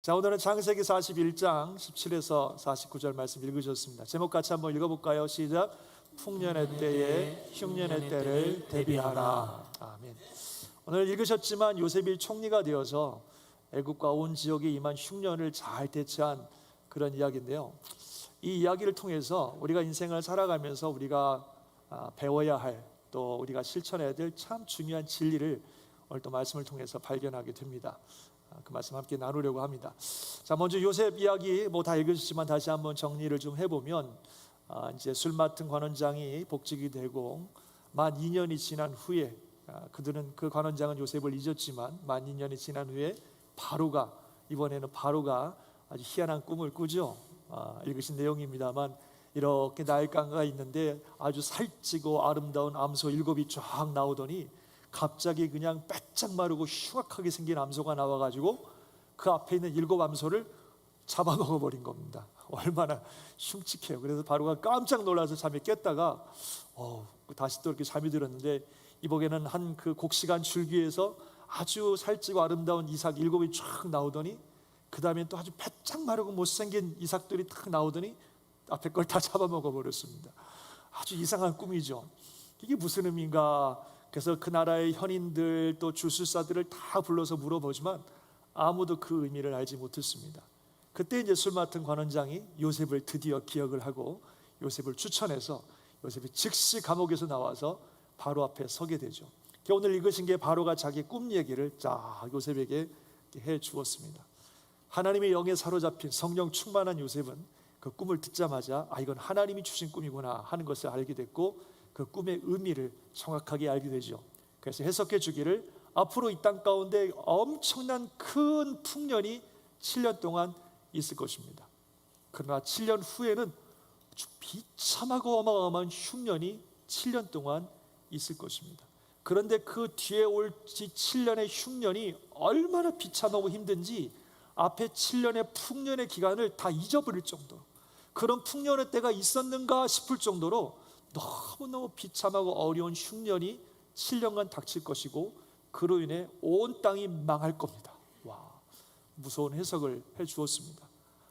자, 오늘은 창세기 41장 17에서 49절 말씀 읽으셨습니다. 제목 같이 한번 읽어볼까요? 시작. 풍년의 때에 흉년의 때를 대비하라. 아멘. 오늘 읽으셨지만 요셉이 총리가 되어서 애국과 온 지역에 임한 흉년을 잘 대처한 그런 이야기인데요, 이 이야기를 통해서 우리가 인생을 살아가면서 우리가 배워야 할, 또 우리가 실천해야 될 참 중요한 진리를 오늘 또 말씀을 통해서 발견하게 됩니다. 그 말씀 함께 나누려고 합니다. 자, 먼저 요셉 이야기 다 읽으셨지만 다시 한번 정리를 좀 해보면, 이제 술 맡은 관원장이 복직이 되고 만 2년이 지난 후에, 그들은 그 관원장은 요셉을 잊었지만 만 2년이 지난 후에 이번에는 바로가 아주 희한한 꿈을 꾸죠. 읽으신 내용입니다만, 이렇게 나일강가 있는데 아주 살찌고 아름다운 암소 7이 쫙 나오더니 갑자기 그냥 빼짝 마르고 흉악하게 생긴 암소가 나와가지고 그 앞에 있는 7 암소를 잡아먹어버린 겁니다. 얼마나 흉측해요. 그래서 바로가 깜짝 놀라서 잠에 깼다가 다시 또 이렇게 잠이 들었는데, 이복에는 한 그 곡식한 줄기에서 아주 살찌고 아름다운 이삭 7이 쫙 나오더니, 그 다음에 또 아주 빼짝 마르고 못생긴 이삭들이 탁 나오더니 앞에 걸 다 잡아먹어 버렸습니다. 아주 이상한 꿈이죠. 이게 무슨 의미인가? 그래서 그 나라의 현인들 또 주술사들을 다 불러서 물어보지만 아무도 그 의미를 알지 못했습니다. 그때 이제 술 맡은 관원장이 요셉을 드디어 기억을 하고 요셉을 추천해서 요셉이 즉시 감옥에서 나와서 바로 앞에 서게 되죠. 오늘 읽으신 게 바로가 자기 꿈 얘기를 쫙 요셉에게 해 주었습니다. 하나님의 영에 사로잡힌 성령 충만한 요셉은 그 꿈을 듣자마자 이건 하나님이 주신 꿈이구나 하는 것을 알게 됐고, 그 꿈의 의미를 정확하게 알게 되죠. 그래서 해석해 주기를, 앞으로 이 땅 가운데 엄청난 큰 풍년이 7년 동안 있을 것입니다. 그러나 7년 후에는 아주 비참하고 어마어마한 흉년이 7년 동안 있을 것입니다. 그런데 그 뒤에 올 7년의 흉년이 얼마나 비참하고 힘든지 앞에 7년의 풍년의 기간을 다 잊어버릴 정도로, 그런 풍년의 때가 있었는가 싶을 정도로 너무너무 비참하고 어려운 흉년이 7년간 닥칠 것이고, 그로 인해 온 땅이 망할 겁니다. 와, 무서운 해석을 해 주었습니다.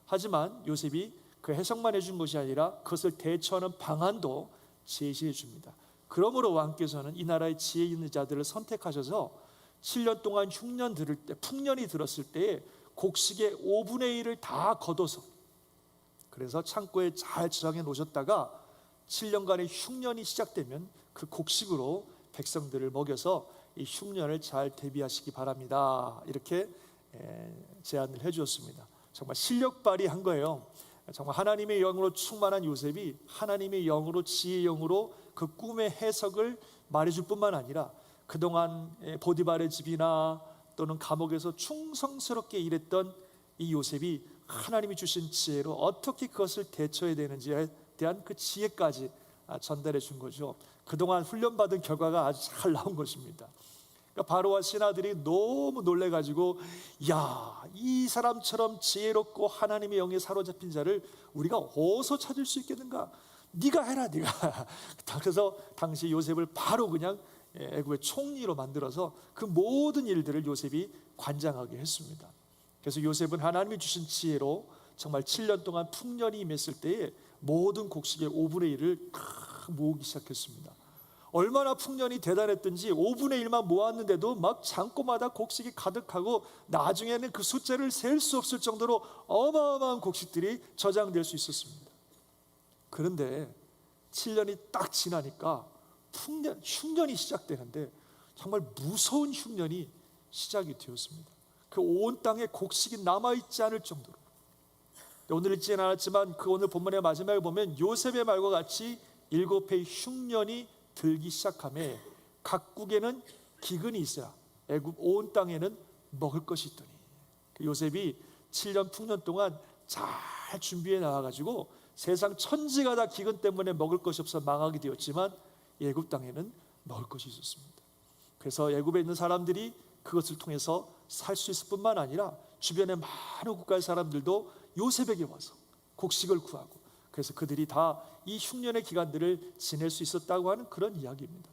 하지만 요셉이 그 해석만 해준 것이 아니라 그것을 대처하는 방안도 제시해 줍니다. 그러므로 왕께서는 이 나라의 지혜 있는 자들을 선택하셔서 7년 동안 풍년이 들었을 때에 곡식의 5분의 1을 다 걷어서, 그래서 창고에 잘 저장해 놓으셨다가 7년간의 흉년이 시작되면 그 곡식으로 백성들을 먹여서 이 흉년을 잘 대비하시기 바랍니다. 이렇게 제안을 해 주었습니다. 정말 실력 발휘한 거예요. 정말 하나님의 영으로 충만한 요셉이 하나님의 영으로, 지혜의 영으로 그 꿈의 해석을 말해줄 뿐만 아니라 그동안 보디발의 집이나 또는 감옥에서 충성스럽게 일했던 이 요셉이 하나님이 주신 지혜로 어떻게 그것을 대처해야 되는지에 대한 그 지혜까지 전달해 준 거죠. 그동안 훈련받은 결과가 아주 잘 나온 것입니다. 그러니까 바로와 신하들이 너무 놀래가지고, 이 사람처럼 지혜롭고 하나님의 영에 사로잡힌 자를 우리가 어디서 찾을 수 있겠는가? 네가 해라, 네가. 그래서 당시 요셉을 바로 그냥 애굽의 총리로 만들어서 그 모든 일들을 요셉이 관장하게 했습니다. 그래서 요셉은 하나님이 주신 지혜로 정말 7년 동안 풍년이 임했을 때에 모든 곡식의 5분의 1을 다 모으기 시작했습니다. 얼마나 풍년이 대단했든지 5분의 1만 모았는데도 막 창고마다 곡식이 가득하고 나중에는 그 숫자를 셀 수 없을 정도로 어마어마한 곡식들이 저장될 수 있었습니다. 그런데 7년이 딱 지나니까 흉년이 시작되는데 정말 무서운 흉년이 시작이 되었습니다. 그 온 땅에 곡식이 남아있지 않을 정도로. 오늘 읽지는 않았지만 그 오늘 본문의 마지막에 보면 요셉의 말과 같이 7회의 흉년이 들기 시작하며 각국에는 기근이 있어야 애굽 온 땅에는 먹을 것이 있더니, 요셉이 7년 풍년 동안 잘 준비해 나와가지고 세상 천지가 다 기근 때문에 먹을 것이 없어 망하게 되었지만 애굽 땅에는 먹을 것이 있었습니다. 그래서 애굽에 있는 사람들이 그것을 통해서 살 수 있을 뿐만 아니라 주변의 많은 국가의 사람들도 요셉에게 와서 곡식을 구하고, 그래서 그들이 다 이 흉년의 기간들을 지낼 수 있었다고 하는 그런 이야기입니다.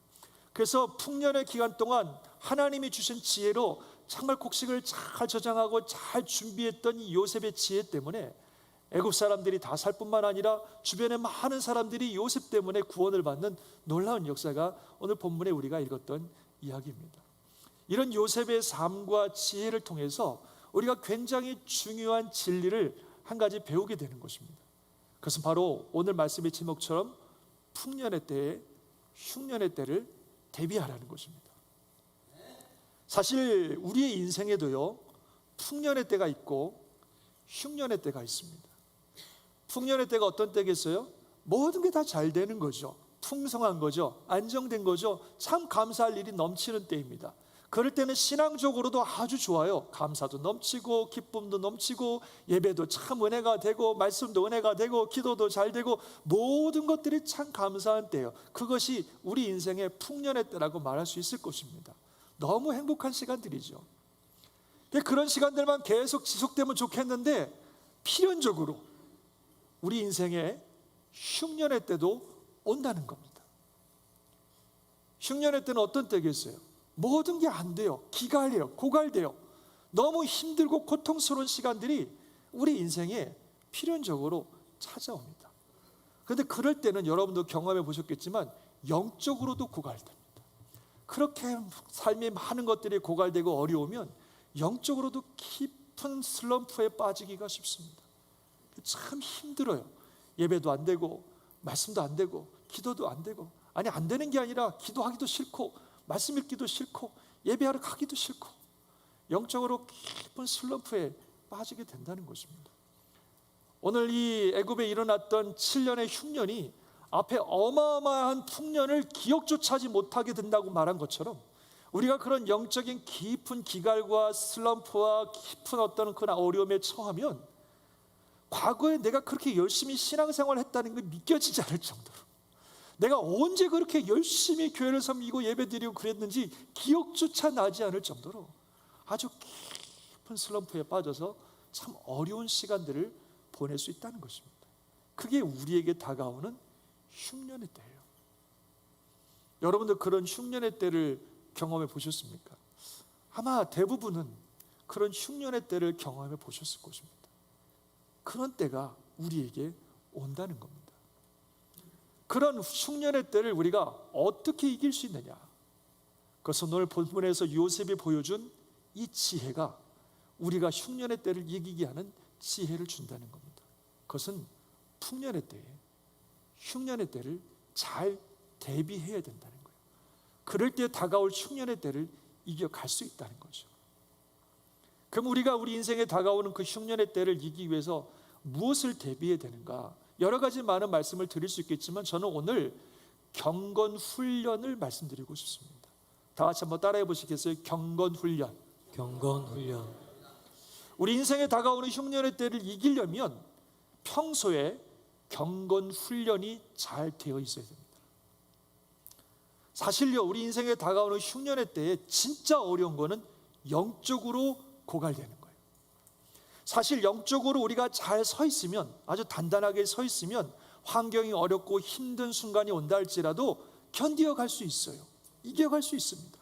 그래서 풍년의 기간 동안 하나님이 주신 지혜로 정말 곡식을 잘 저장하고 잘 준비했던 이 요셉의 지혜 때문에 애굽 사람들이 다 살 뿐만 아니라 주변의 많은 사람들이 요셉 때문에 구원을 받는 놀라운 역사가 오늘 본문에 우리가 읽었던 이야기입니다. 이런 요셉의 삶과 지혜를 통해서 우리가 굉장히 중요한 진리를 한 가지 배우게 되는 것입니다. 그것은 바로 오늘 말씀의 제목처럼 풍년의 때에 흉년의 때를 대비하라는 것입니다. 사실 우리의 인생에도요, 풍년의 때가 있고 흉년의 때가 있습니다. 풍년의 때가 어떤 때겠어요? 모든 게 다 잘 되는 거죠. 풍성한 거죠. 안정된 거죠. 참 감사할 일이 넘치는 때입니다. 그럴 때는 신앙적으로도 아주 좋아요. 감사도 넘치고 기쁨도 넘치고 예배도 참 은혜가 되고 말씀도 은혜가 되고 기도도 잘 되고 모든 것들이 참 감사한 때예요. 그것이 우리 인생의 풍년의 때라고 말할 수 있을 것입니다. 너무 행복한 시간들이죠. 그런 시간들만 계속 지속되면 좋겠는데 필연적으로 우리 인생의 흉년의 때도 온다는 겁니다. 흉년의 때는 어떤 때겠어요? 모든 게 안 돼요. 기갈해요. 고갈돼요. 너무 힘들고 고통스러운 시간들이 우리 인생에 필연적으로 찾아옵니다. 그런데 그럴 때는 여러분도 경험해 보셨겠지만 영적으로도 고갈됩니다. 그렇게 삶의 많은 것들이 고갈되고 어려우면 영적으로도 깊은 슬럼프에 빠지기가 쉽습니다. 참 힘들어요. 예배도 안 되고 말씀도 안 되고 기도도 안 되고, 아니 안 되는 게 아니라 기도하기도 싫고 말씀 읽기도 싫고 예배하러 가기도 싫고 영적으로 깊은 슬럼프에 빠지게 된다는 것입니다. 오늘 이 애굽에 일어났던 7년의 흉년이 앞에 어마어마한 풍년을 기억조차 하지 못하게 된다고 말한 것처럼 우리가 그런 영적인 깊은 기갈과 슬럼프와 깊은 어떤 그런 어려움에 처하면 과거에 내가 그렇게 열심히 신앙생활을 했다는 게 믿겨지지 않을 정도로, 내가 언제 그렇게 열심히 교회를 섬기고 예배드리고 그랬는지 기억조차 나지 않을 정도로 아주 깊은 슬럼프에 빠져서 참 어려운 시간들을 보낼 수 있다는 것입니다. 그게 우리에게 다가오는 흉년의 때예요. 여러분들 그런 흉년의 때를 경험해 보셨습니까? 아마 대부분은 그런 흉년의 때를 경험해 보셨을 것입니다. 그런 때가 우리에게 온다는 겁니다. 그런 흉년의 때를 우리가 어떻게 이길 수 있느냐? 그것은 오늘 본문에서 요셉이 보여준 이 지혜가 우리가 흉년의 때를 이기게 하는 지혜를 준다는 겁니다. 그것은 풍년의 때에 흉년의 때를 잘 대비해야 된다는 거예요. 그럴 때 다가올 흉년의 때를 이겨갈 수 있다는 거죠. 그럼 우리가 우리 인생에 다가오는 그 흉년의 때를 이기기 위해서 무엇을 대비해야 되는가? 여러 가지 많은 말씀을 드릴 수 있겠지만 저는 오늘 경건훈련을 말씀드리고 싶습니다. 다 같이 한번 따라해 보시겠어요? 경건훈련. 경건훈련. 우리 인생에 다가오는 흉년의 때를 이기려면 평소에 경건훈련이 잘 되어 있어야 됩니다. 사실요, 우리 인생에 다가오는 흉년의 때에 진짜 어려운 거는 영적으로 고갈되는 거예요. 사실 영적으로 우리가 잘 서 있으면, 아주 단단하게 서 있으면 환경이 어렵고 힘든 순간이 온다 할지라도 견디어 갈 수 있어요. 이겨갈 수 있습니다.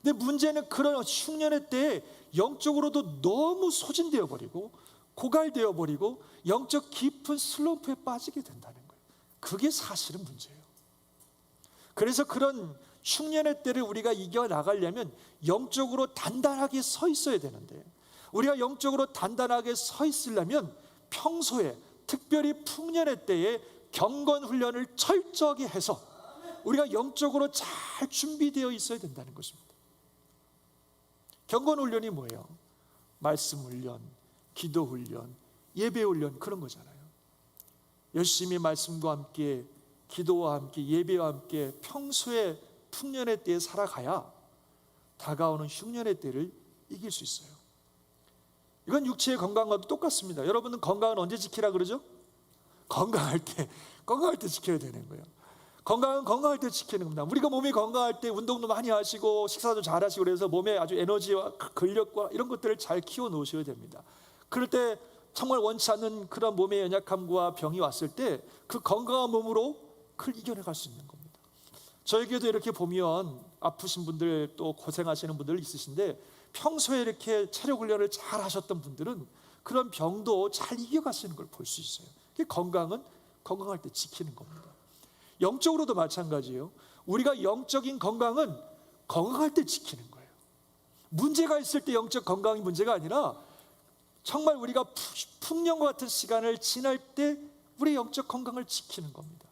근데 문제는 그런 흉년의 때에 영적으로도 너무 소진되어 버리고 고갈되어 버리고 영적 깊은 슬럼프에 빠지게 된다는 거예요. 그게 사실은 문제예요. 그래서 그런 흉년의 때를 우리가 이겨나가려면 영적으로 단단하게 서 있어야 되는데, 우리가 영적으로 단단하게 서 있으려면 평소에 특별히 풍년의 때에 경건훈련을 철저하게 해서 우리가 영적으로 잘 준비되어 있어야 된다는 것입니다. 경건훈련이 뭐예요? 말씀훈련, 기도훈련, 예배훈련, 그런 거잖아요. 열심히 말씀과 함께 기도와 함께 예배와 함께 평소에 풍년의 때에 살아가야 다가오는 흉년의 때를 이길 수 있어요. 이건 육체의 건강과도 똑같습니다. 여러분은 건강은 언제 지키라 그러죠? 건강할 때 지켜야 되는 거예요. 건강은 건강할 때 지키는 겁니다. 우리가 몸이 건강할 때 운동도 많이 하시고 식사도 잘 하시고 그래서 몸에 아주 에너지와 근력과 이런 것들을 잘 키워 놓으셔야 됩니다. 그럴 때 정말 원치 않는 그런 몸의 연약함과 병이 왔을 때 그 건강한 몸으로 그걸 이겨내갈 수 있는 겁니다. 저에게도 이렇게 보면 아프신 분들 또 고생하시는 분들 있으신데 평소에 이렇게 체력 훈련을 잘 하셨던 분들은 그런 병도 잘 이겨가시는 걸 볼 수 있어요. 건강은 건강할 때 지키는 겁니다. 영적으로도 마찬가지예요. 우리가 영적인 건강은 건강할 때 지키는 거예요. 문제가 있을 때 영적 건강이 문제가 아니라 정말 우리가 풍년과 같은 시간을 지날 때 우리의 영적 건강을 지키는 겁니다.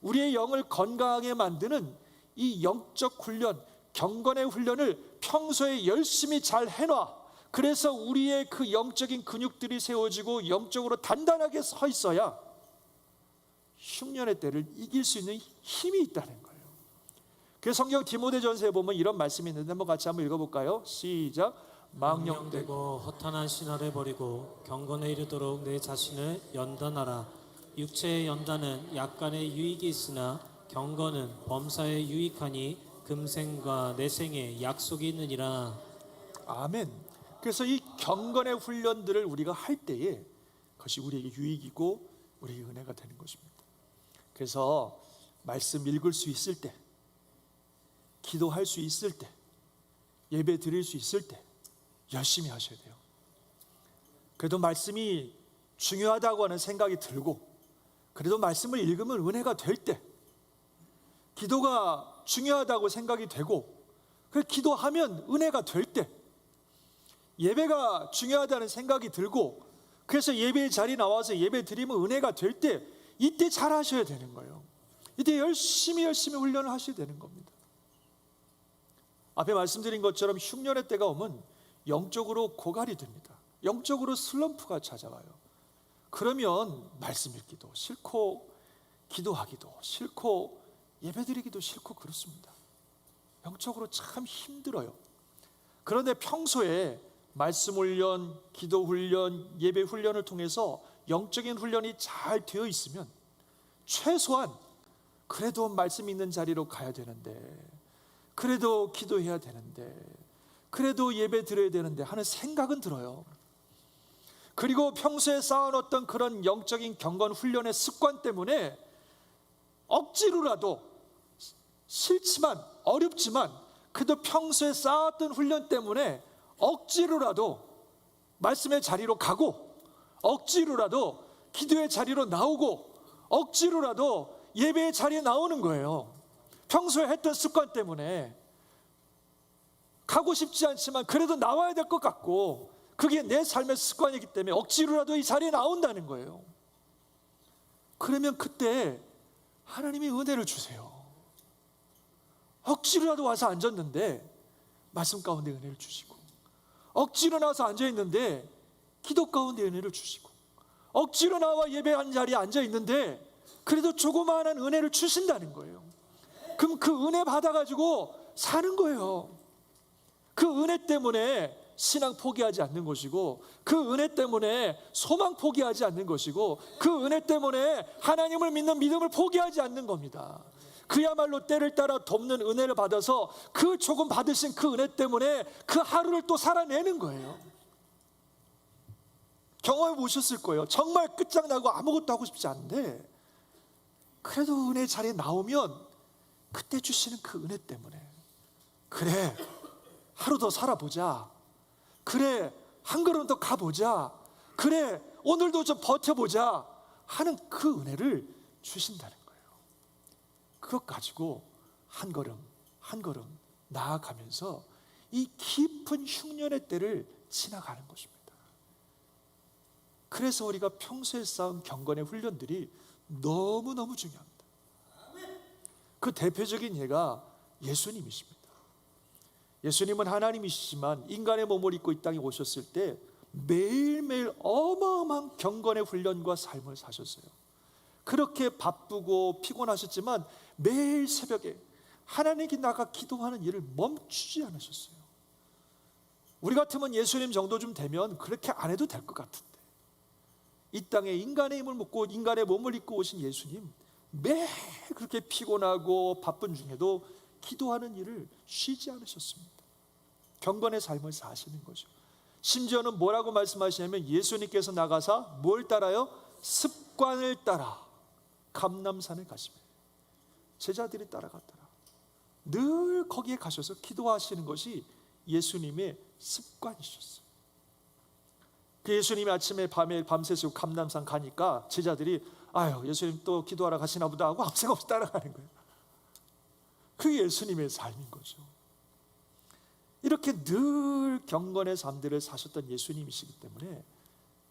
우리의 영을 건강하게 만드는 이 영적 훈련, 경건의 훈련을 평소에 열심히 잘 해놔. 그래서 우리의 그 영적인 근육들이 세워지고 영적으로 단단하게 서 있어야 흉년의 때를 이길 수 있는 힘이 있다는 거예요. 그래서 성경 디모데전서에 보면 이런 말씀이 있는데 한번 같이 한번 읽어볼까요? 시작. 망령되고 허탄한 신화를 버리고 경건에 이르도록 내 자신을 연단하라. 육체의 연단은 약간의 유익이 있으나 경건은 범사에 유익하니 금생과 내생에 약속이 있느니라. 아멘. 그래서 이 경건의 훈련들을 우리가 할 때에 그것이 우리에게 유익이고 우리에게 은혜가 되는 것입니다. 그래서 말씀 읽을 수 있을 때, 기도할 수 있을 때, 예배 드릴 수 있을 때 열심히 하셔야 돼요. 그래도 말씀이 중요하다고 하는 생각이 들고, 그래도 말씀을 읽으면 은혜가 될 때, 기도가 중요하다고 생각이 되고, 그 기도하면 은혜가 될 때, 예배가 중요하다는 생각이 들고, 그래서 예배의 자리에 나와서 예배 드리면 은혜가 될 때, 이때 잘 하셔야 되는 거예요. 이때 열심히 훈련을 하셔야 되는 겁니다. 앞에 말씀드린 것처럼 흉년의 때가 오면 영적으로 고갈이 됩니다. 영적으로 슬럼프가 찾아와요. 그러면 말씀 읽기도 싫고 기도하기도 싫고 예배드리기도 싫고 그렇습니다. 영적으로 참 힘들어요. 그런데 평소에 말씀 훈련, 기도 훈련, 예배 훈련을 통해서 영적인 훈련이 잘 되어 있으면 최소한 그래도 말씀 있는 자리로 가야 되는데, 그래도 기도해야 되는데, 그래도 예배 드려야 되는데 하는 생각은 들어요. 그리고 평소에 쌓아놓았던 그런 영적인 경건 훈련의 습관 때문에 억지로라도, 싫지만 어렵지만 그래도 평소에 쌓았던 훈련 때문에 억지로라도 말씀의 자리로 가고, 억지로라도 기도의 자리로 나오고, 억지로라도 예배의 자리에 나오는 거예요. 평소에 했던 습관 때문에 가고 싶지 않지만 그래도 나와야 될 것 같고, 그게 내 삶의 습관이기 때문에 억지로라도 이 자리에 나온다는 거예요. 그러면 그때 하나님이 은혜를 주세요. 억지로라도 와서 앉았는데 말씀 가운데 은혜를 주시고, 억지로 나와서 앉아있는데 기도 가운데 은혜를 주시고, 억지로 나와 예배한 자리에 앉아있는데 그래도 조그마한 은혜를 주신다는 거예요. 그럼 그 은혜 받아가지고 사는 거예요. 그 은혜 때문에 신앙 포기하지 않는 것이고, 그 은혜 때문에 소망 포기하지 않는 것이고, 그 은혜 때문에 하나님을 믿는 믿음을 포기하지 않는 겁니다. 그야말로 때를 따라 돕는 은혜를 받아서 그 조금 받으신 그 은혜 때문에 그 하루를 또 살아내는 거예요. 경험해 보셨을 거예요. 정말 끝장나고 아무것도 하고 싶지 않은데 그래도 은혜 자리에 나오면 그때 주시는 그 은혜 때문에, 그래 하루 더 살아보자, 그래 한 걸음 더 가보자, 그래 오늘도 좀 버텨보자 하는 그 은혜를 주신다는 거예요. 그것 가지고 한 걸음 한 걸음 나아가면서 이 깊은 흉년의 때를 지나가는 것입니다. 그래서 우리가 평소에 쌓은 경건의 훈련들이 너무너무 중요합니다. 그 대표적인 예가 예수님이십니다. 예수님은 하나님이시지만 인간의 몸을 입고 이 땅에 오셨을 때 매일매일 어마어마한 경건의 훈련과 삶을 사셨어요. 그렇게 바쁘고 피곤하셨지만 매일 새벽에 하나님께 나가 기도하는 일을 멈추지 않으셨어요. 우리 같으면 예수님 정도 좀 되면 그렇게 안 해도 될 것 같은데, 이 땅에 인간의 힘을 먹고 인간의 몸을 입고 오신 예수님, 매일 그렇게 피곤하고 바쁜 중에도 기도하는 일을 쉬지 않으셨습니다. 경건의 삶을 사시는 거죠. 심지어는 뭐라고 말씀하시냐면 예수님께서 나가사 뭘 따라요? 습관을 따라 감람산에 가시면 제자들이 따라갔더라. 늘 거기에 가셔서 기도하시는 것이 예수님의 습관이셨어요. 그 예수님이 아침에 밤에 밤새시고 감람산 가니까 제자들이 아유 예수님 또 기도하러 가시나 보다 하고 아무 생각 없이 따라가는 거예요. 그게 예수님의 삶인 거죠. 이렇게 늘 경건의 삶들을 사셨던 예수님이시기 때문에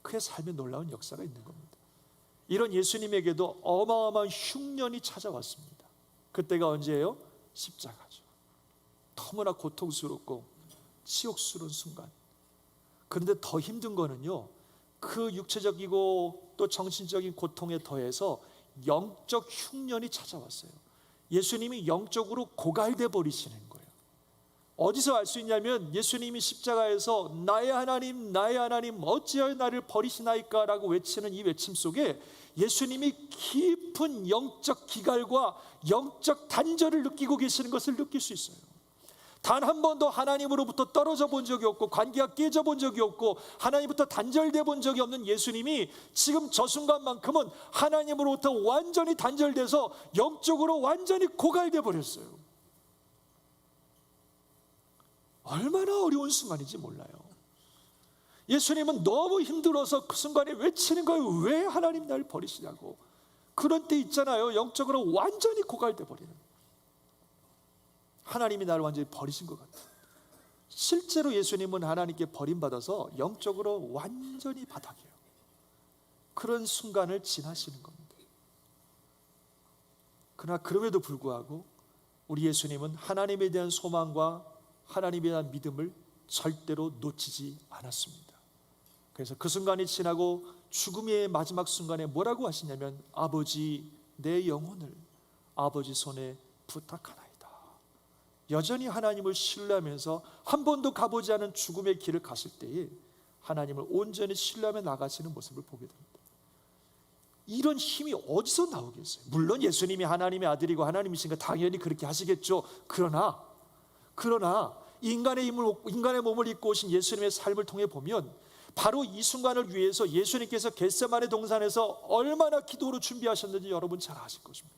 그의 삶에 놀라운 역사가 있는 겁니다. 이런 예수님에게도 어마어마한 흉년이 찾아왔습니다. 그때가 언제예요? 십자가죠. 너무나 고통스럽고 치욕스러운 순간. 그런데 더 힘든 거는요, 그 육체적이고 또 정신적인 고통에 더해서 영적 흉년이 찾아왔어요. 예수님이 영적으로 고갈돼 버리시는 거예요. 어디서 알 수 있냐면 예수님이 십자가에서 나의 하나님 어찌하여 나를 버리시나이까 라고 외치는 이 외침 속에 예수님이 깊은 영적 기갈과 영적 단절을 느끼고 계시는 것을 느낄 수 있어요. 단 한 번도 하나님으로부터 떨어져 본 적이 없고 관계가 깨져 본 적이 없고 하나님부터 단절돼 본 적이 없는 예수님이 지금 저 순간만큼은 하나님으로부터 완전히 단절돼서 영적으로 완전히 고갈돼 버렸어요. 얼마나 어려운 순간인지 몰라요. 예수님은 너무 힘들어서 그 순간에 외치는 거예요. 왜 하나님 나를 버리시냐고. 그런 때 있잖아요. 영적으로 완전히 고갈돼 버리는. 하나님이 나를 완전히 버리신 것 같아요. 실제로 예수님은 하나님께 버림받아서 영적으로 완전히 바닥이에요. 그런 순간을 지나시는 겁니다. 그러나 그럼에도 불구하고 우리 예수님은 하나님에 대한 소망과 하나님에 대한 믿음을 절대로 놓치지 않았습니다. 그래서 그 순간이 지나고 죽음의 마지막 순간에 뭐라고 하시냐면 아버지 내 영혼을 아버지 손에 부탁하나이다. 여전히 하나님을 신뢰하면서 한 번도 가보지 않은 죽음의 길을 가실 때에 하나님을 온전히 신뢰하며 나가시는 모습을 보게 됩니다. 이런 힘이 어디서 나오겠어요? 물론 예수님이 하나님의 아들이고 하나님이시니까 당연히 그렇게 하시겠죠. 그러나 인간의 몸을 입고 오신 예수님의 삶을 통해 보면 바로 이 순간을 위해서 예수님께서 겟세마네 동산에서 얼마나 기도로 준비하셨는지 여러분 잘 아실 것입니다.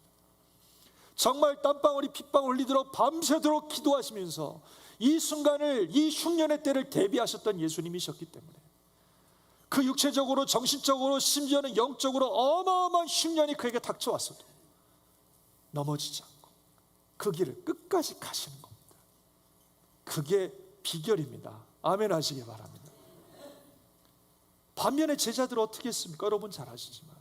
정말 땀방울이 핏방울 흘리도록 밤새도록 기도하시면서 이 순간을, 이 흉년의 때를 대비하셨던 예수님이셨기 때문에 그 육체적으로 정신적으로 심지어는 영적으로 어마어마한 흉년이 그에게 닥쳐왔어도 넘어지지 않고 그 길을 끝까지 가시는 겁니다. 그게 비결입니다. 아멘 하시기 바랍니다. 반면에 제자들은 어떻게 했습니까? 여러분 잘 아시지만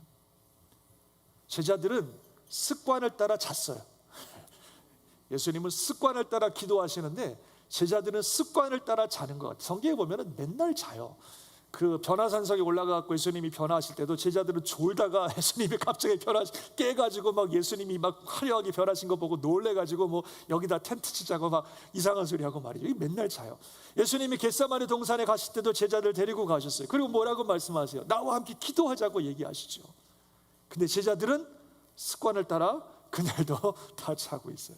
제자들은 습관을 따라 잤어요. 예수님은 습관을 따라 기도하시는데 제자들은 습관을 따라 자는 것 같아요. 성경에 보면 맨날 자요. 그 변화산석에 올라가서 예수님이 변화하실 때도 제자들은 졸다가 예수님이 갑자기 깨가지고 막 예수님이 막 화려하게 변하신 거 보고 놀래가지고 뭐 여기다 텐트 치자고 막 이상한 소리 하고 말이죠. 맨날 자요. 예수님이 겟세마네 동산에 가실 때도 제자들 데리고 가셨어요. 그리고 뭐라고 말씀하세요? 나와 함께 기도하자고 얘기하시죠. 근데 제자들은 습관을 따라 그날도 다 자고 있어요.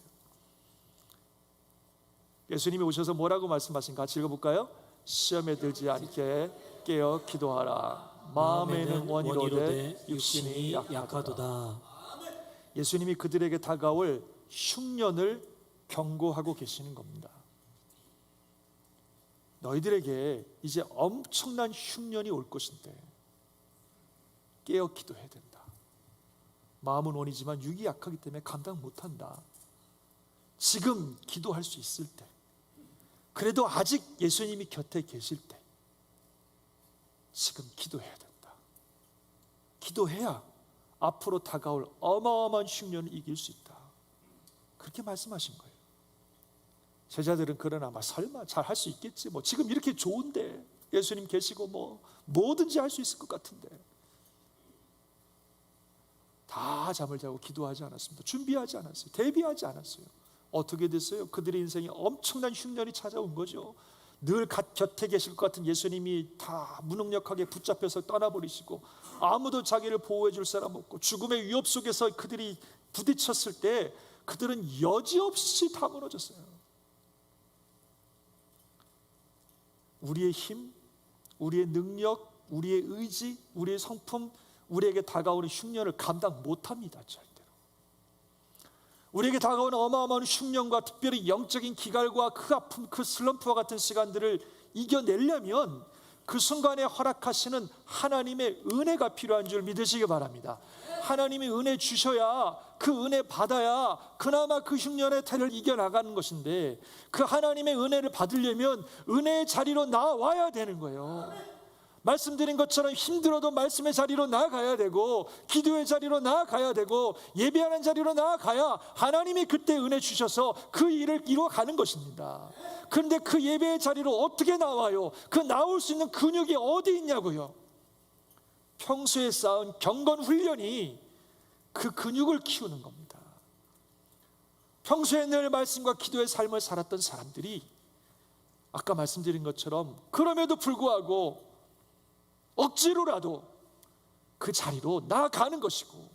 예수님이 오셔서 뭐라고 말씀하신가? 같이 읽어볼까요? 시험에 들지 않게 깨어 기도하라. 마음에는 원이로되 육신이 약하도다. 예수님이 그들에게 다가올 흉년을 경고하고 계시는 겁니다. 너희들에게 이제 엄청난 흉년이 올 것인데 깨어 기도해야 된다. 마음은 원이지만 육이 약하기 때문에 감당 못한다. 지금 기도할 수 있을 때, 그래도 아직 예수님이 곁에 계실 때 지금 기도해야 된다. 기도해야 앞으로 다가올 어마어마한 흉년을 이길 수 있다. 그렇게 말씀하신 거예요. 제자들은 그러나 설마 잘 할 수 있겠지, 뭐 지금 이렇게 좋은데 예수님 계시고 뭐 뭐든지 할 수 있을 것 같은데, 다 잠을 자고 기도하지 않았습니다. 준비하지 않았어요. 대비하지 않았어요. 어떻게 됐어요? 그들의 인생에 엄청난 흉년이 찾아온 거죠. 늘 곁에 계실 것 같은 예수님이 다 무능력하게 붙잡혀서 떠나버리시고 아무도 자기를 보호해 줄 사람 없고 죽음의 위협 속에서 그들이 부딪혔을 때 그들은 여지없이 다 무너졌어요. 우리의 힘, 우리의 능력, 우리의 의지, 우리의 성품, 우리에게 다가오는 흉년을 감당 못합니다. 절대로. 우리에게 다가오는 어마어마한 흉년과 특별히 영적인 기갈과 그 아픔, 그 슬럼프와 같은 시간들을 이겨내려면 그 순간에 허락하시는 하나님의 은혜가 필요한 줄 믿으시기 바랍니다. 하나님이 은혜 주셔야, 그 은혜 받아야 그나마 그 흉년의 태를 이겨나가는 것인데, 그 하나님의 은혜를 받으려면 은혜의 자리로 나와야 되는 거예요. 말씀드린 것처럼 힘들어도 말씀의 자리로 나아가야 되고, 기도의 자리로 나아가야 되고, 예배하는 자리로 나아가야 하나님이 그때 은혜 주셔서 그 일을 이루어가는 것입니다. 그런데 그 예배의 자리로 어떻게 나와요? 그 나올 수 있는 근육이 어디 있냐고요? 평소에 쌓은 경건 훈련이 그 근육을 키우는 겁니다. 평소에 늘 말씀과 기도의 삶을 살았던 사람들이 아까 말씀드린 것처럼 그럼에도 불구하고 억지로라도 그 자리로 나아가는 것이고,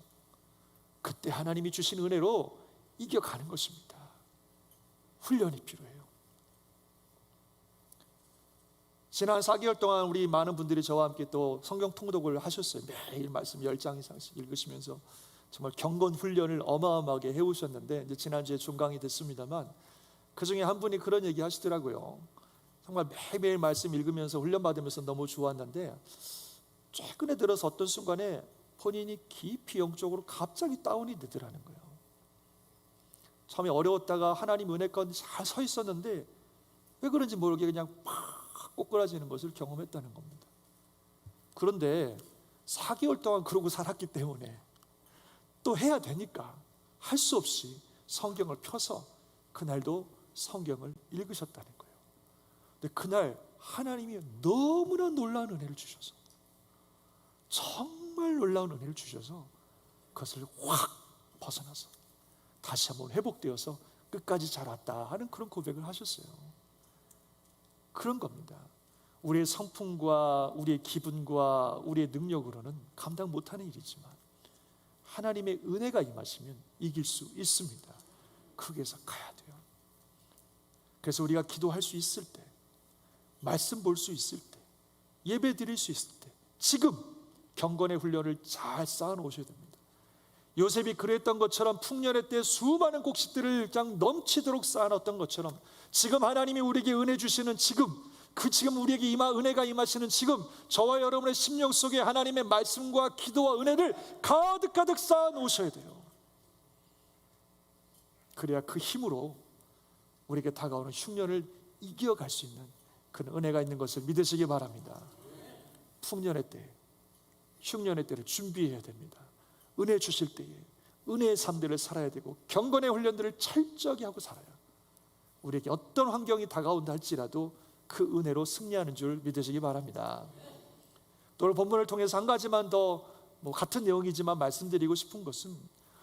그때 하나님이 주신 은혜로 이겨가는 것입니다. 훈련이 필요해요. 지난 4개월 동안 우리 많은 분들이 저와 함께 또 성경 통독을 하셨어요. 매일 말씀 10장 이상씩 읽으시면서 정말 경건 훈련을 어마어마하게 해오셨는데, 이제 지난주에 종강이 됐습니다만, 그 중에 한 분이 그런 얘기 하시더라고요. 정말 매일매일 말씀 읽으면서 훈련받으면서 너무 좋았는데, 최근에 들어서 어떤 순간에 본인이 깊이 영적으로 갑자기 다운이 되더라는 거예요. 처음에 어려웠다가 하나님 은혜 가운데 잘 서 있었는데 왜 그런지 모르게 그냥 팍 꼬꾸라지는 것을 경험했다는 겁니다. 그런데 4개월 동안 그러고 살았기 때문에 또 해야 되니까 할 수 없이 성경을 펴서 그날도 성경을 읽으셨다는 거예요. 근데 그날 하나님이 너무나 놀라운 은혜를 주셔서, 정말 놀라운 은혜를 주셔서 그것을 확 벗어나서 다시 한번 회복되어서 끝까지 잘 왔다 하는 그런 고백을 하셨어요. 그런 겁니다. 우리의 성품과 우리의 기분과 우리의 능력으로는 감당 못하는 일이지만 하나님의 은혜가 임하시면 이길 수 있습니다. 거기에서 가야 돼요. 그래서 우리가 기도할 수 있을 때, 말씀 볼 수 있을 때, 예배 드릴 수 있을 때 지금 경건의 훈련을 잘 쌓아놓으셔야 됩니다. 요셉이 그랬던 것처럼 풍년의 때 수많은 곡식들을 그냥 넘치도록 쌓아놨던 것처럼, 지금 하나님이 우리에게 은혜 주시는 지금 우리에게 은혜가 임하시는 지금, 저와 여러분의 심령 속에 하나님의 말씀과 기도와 은혜를 가득가득 쌓아놓으셔야 돼요. 그래야 그 힘으로 우리에게 다가오는 흉년을 이겨갈 수 있는 그런 은혜가 있는 것을 믿으시기 바랍니다. 풍년의 때, 흉년의 때를 준비해야 됩니다. 은혜 주실 때에 은혜의 삶들을 살아야 되고, 경건의 훈련들을 철저히 하고 살아야 우리에게 어떤 환경이 다가온다 할지라도 그 은혜로 승리하는 줄 믿으시기 바랍니다. 또 오늘 본문을 통해서 한 가지만 더 같은 내용이지만 말씀드리고 싶은 것은,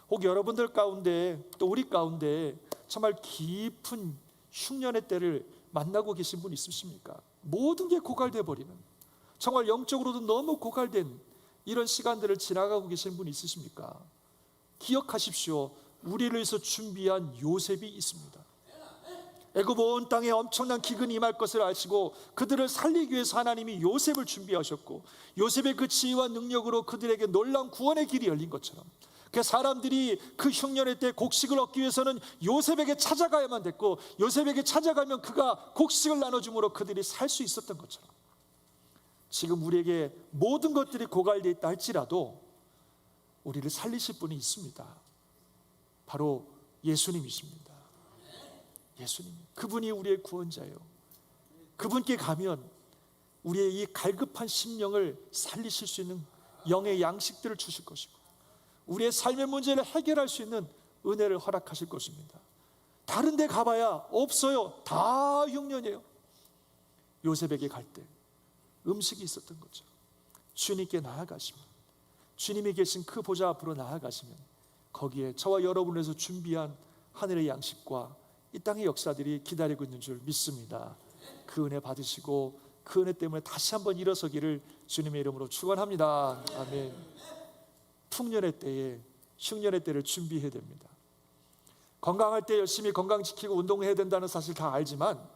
혹 여러분들 가운데 또 우리 가운데 정말 깊은 흉년의 때를 만나고 계신 분 있으십니까? 모든 게 고갈돼 버리는, 정말 영적으로도 너무 고갈된 이런 시간들을 지나가고 계신 분 있으십니까? 기억하십시오. 우리를 위해서 준비한 요셉이 있습니다. 애굽 온 땅에 엄청난 기근이 임할 것을 아시고 그들을 살리기 위해서 하나님이 요셉을 준비하셨고, 요셉의 그 지혜와 능력으로 그들에게 놀라운 구원의 길이 열린 것처럼, 그 사람들이 그 흉년의 때 곡식을 얻기 위해서는 요셉에게 찾아가야만 됐고, 요셉에게 찾아가면 그가 곡식을 나눠줌으로 그들이 살 수 있었던 것처럼, 지금 우리에게 모든 것들이 고갈되어 있다 할지라도 우리를 살리실 분이 있습니다. 바로 예수님이십니다. 예수님, 그분이 우리의 구원자예요. 그분께 가면 우리의 이 갈급한 심령을 살리실 수 있는 영의 양식들을 주실 것이고, 우리의 삶의 문제를 해결할 수 있는 은혜를 허락하실 것입니다. 다른 데 가봐야 없어요. 다 흉년이에요. 요셉에게 갈 때 음식이 있었던 거죠. 주님께 나아가시면, 주님이 계신 그 보좌 앞으로 나아가시면 거기에 저와 여러분을 위해서 준비한 하늘의 양식과 이 땅의 역사들이 기다리고 있는 줄 믿습니다. 그 은혜 받으시고 그 은혜 때문에 다시 한번 일어서기를 주님의 이름으로 축원합니다. 아멘. 풍년의 때에 흉년의 때를 준비해야 됩니다. 건강할 때 열심히 건강 지키고 운동해야 된다는 사실 다 알지만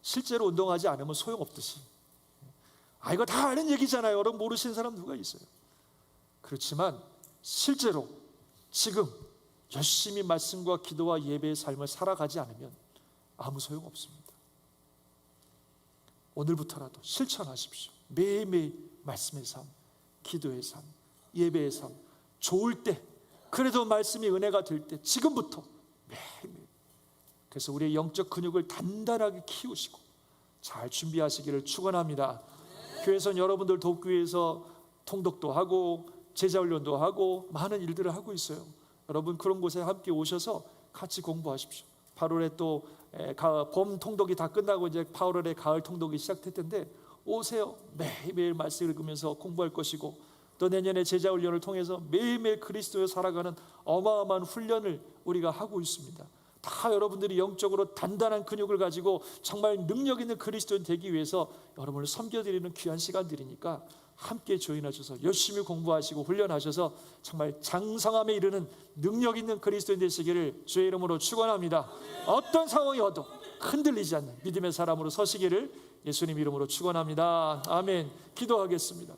실제로 운동하지 않으면 소용없듯이, 이거 다 아는 얘기잖아요. 여러분 모르시는 사람 누가 있어요? 그렇지만 실제로 지금 열심히 말씀과 기도와 예배의 삶을 살아가지 않으면 아무 소용없습니다. 오늘부터라도 실천하십시오. 매일매일 말씀의 삶, 기도의 삶, 예배의 삶, 좋을 때, 그래도 말씀이 은혜가 될 때 지금부터 매일매일, 그래서 우리의 영적 근육을 단단하게 키우시고 잘 준비하시기를 축원합니다. 교회에서는 여러분들 돕기 위해서 통독도 하고 제자훈련도 하고 많은 일들을 하고 있어요. 여러분 그런 곳에 함께 오셔서 같이 공부하십시오. 8월에 또 봄 통독이 다 끝나고 이제 8월에 가을 통독이 시작될 텐데 오세요. 매일매일 말씀 읽으면서 공부할 것이고, 또 내년에 제자훈련을 통해서 매일매일 그리스도에 살아가는 어마어마한 훈련을 우리가 하고 있습니다. 다 여러분들이 영적으로 단단한 근육을 가지고 정말 능력 있는 그리스도인 되기 위해서 여러분을 섬겨드리는 귀한 시간들이니까 함께 조인하셔서 열심히 공부하시고 훈련하셔서 정말 장성함에 이르는 능력 있는 그리스도인 되시기를 주의 이름으로 축원합니다. 어떤 상황이 와도 흔들리지 않는 믿음의 사람으로 서시기를 예수님 이름으로 축원합니다. 아멘. 기도하겠습니다.